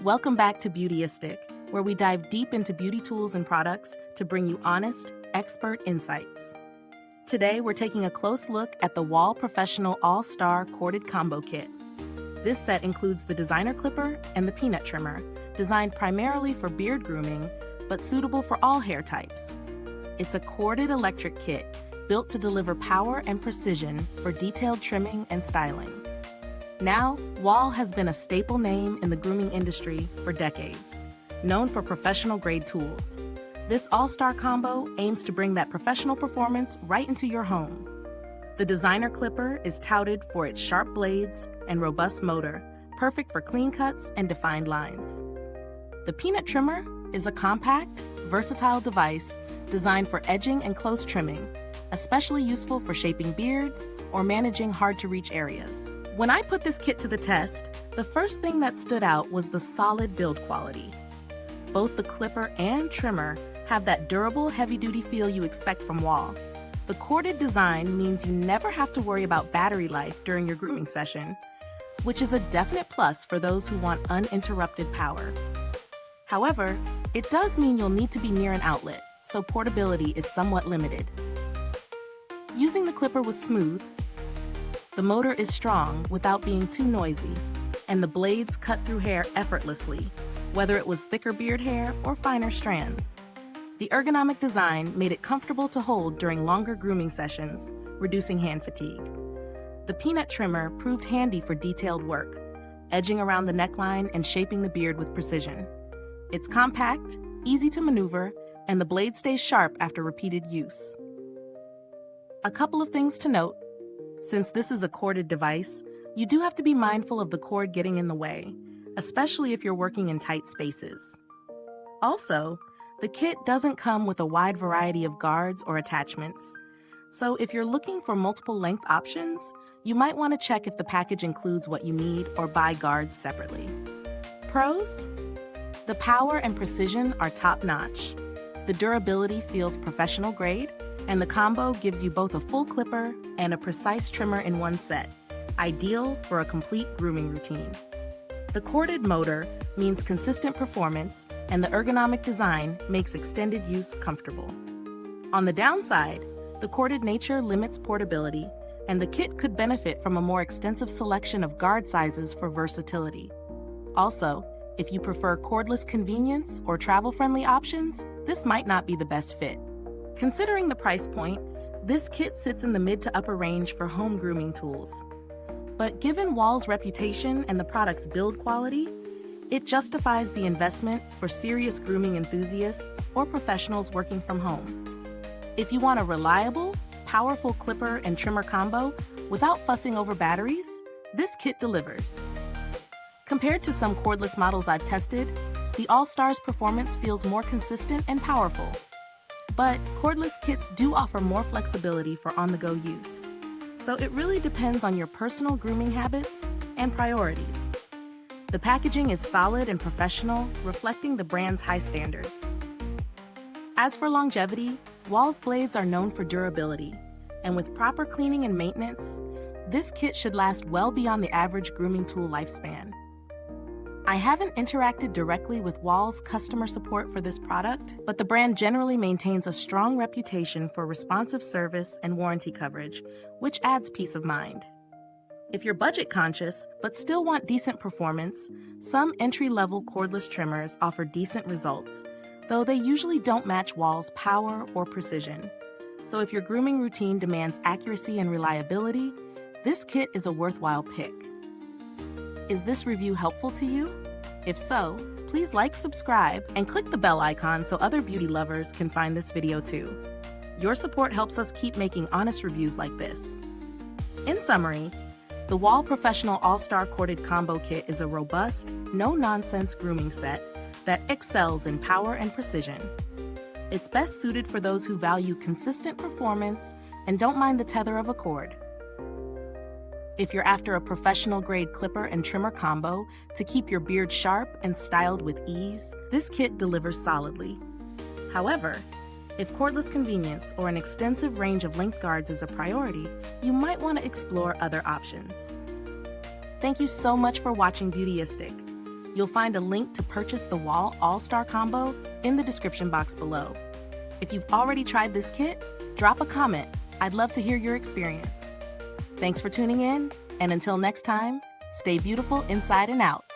Welcome back to Beautyistic, where we dive deep into beauty tools and products to bring you honest, expert insights. Today, we're taking a close look at the Wahl Professional All Star Corded Combo Kit. This set includes the designer clipper and the peanut trimmer, designed primarily for beard grooming, but suitable for all hair types. It's a corded electric kit built to deliver power and precision for detailed trimming and styling. Now, Wahl has been a staple name in the grooming industry for decades, known for professional-grade tools. This all-star combo aims to bring that professional performance right into your home. The designer clipper is touted for its sharp blades and robust motor, perfect for clean cuts and defined lines. The peanut trimmer is a compact, versatile device designed for edging and close trimming, especially useful for shaping beards or managing hard-to-reach areas. When I put this kit to the test, the first thing that stood out was the solid build quality. Both the clipper and trimmer have that durable, heavy-duty feel you expect from Wahl. The corded design means you never have to worry about battery life during your grooming session, which is a definite plus for those who want uninterrupted power. However, it does mean you'll need to be near an outlet, so portability is somewhat limited. Using the clipper was smooth. The motor is strong without being too noisy, and the blades cut through hair effortlessly, whether it was thicker beard hair or finer strands. The ergonomic design made it comfortable to hold during longer grooming sessions, reducing hand fatigue. The peanut trimmer proved handy for detailed work, edging around the neckline and shaping the beard with precision. It's compact, easy to maneuver, and the blade stays sharp after repeated use. A couple of things to note. Since this is a corded device, you do have to be mindful of the cord getting in the way, especially if you're working in tight spaces. Also, the kit doesn't come with a wide variety of guards or attachments, so if you're looking for multiple length options, you might want to check if the package includes what you need or buy guards separately. Pros? The power and precision are top-notch. The durability feels professional grade, and the combo gives you both a full clipper and a precise trimmer in one set, ideal for a complete grooming routine. The corded motor means consistent performance, and the ergonomic design makes extended use comfortable. On the downside, the corded nature limits portability, and the kit could benefit from a more extensive selection of guard sizes for versatility. Also, if you prefer cordless convenience or travel-friendly options, this might not be the best fit. Considering the price point, this kit sits in the mid to upper range for home grooming tools. But given Wahl's reputation and the product's build quality, it justifies the investment for serious grooming enthusiasts or professionals working from home. If you want a reliable, powerful clipper and trimmer combo without fussing over batteries, this kit delivers. Compared to some cordless models I've tested, the All Star's performance feels more consistent and powerful. But cordless kits do offer more flexibility for on-the-go use. So it really depends on your personal grooming habits and priorities. The packaging is solid and professional, reflecting the brand's high standards. As for longevity, Wahl's blades are known for durability, and with proper cleaning and maintenance, this kit should last well beyond the average grooming tool lifespan. I haven't interacted directly with Wahl's customer support for this product, but the brand generally maintains a strong reputation for responsive service and warranty coverage, which adds peace of mind. If you're budget conscious but still want decent performance, some entry-level cordless trimmers offer decent results, though they usually don't match Wahl's power or precision. So if your grooming routine demands accuracy and reliability, this kit is a worthwhile pick. Is this review helpful to you? If so, please like, subscribe, and click the bell icon so other beauty lovers can find this video too. Your support helps us keep making honest reviews like this. In summary, the Wahl Professional All-Star Corded Combo Kit is a robust, no-nonsense grooming set that excels in power and precision. It's best suited for those who value consistent performance and don't mind the tether of a cord. If you're after a professional-grade clipper and trimmer combo to keep your beard sharp and styled with ease, this kit delivers solidly. However, if cordless convenience or an extensive range of length guards is a priority, you might want to explore other options. Thank you so much for watching Beautyistic. You'll find a link to purchase the Wahl All Star Combo in the description box below. If you've already tried this kit, drop a comment. I'd love to hear your experience. Thanks for tuning in, and until next time, stay beautiful inside and out.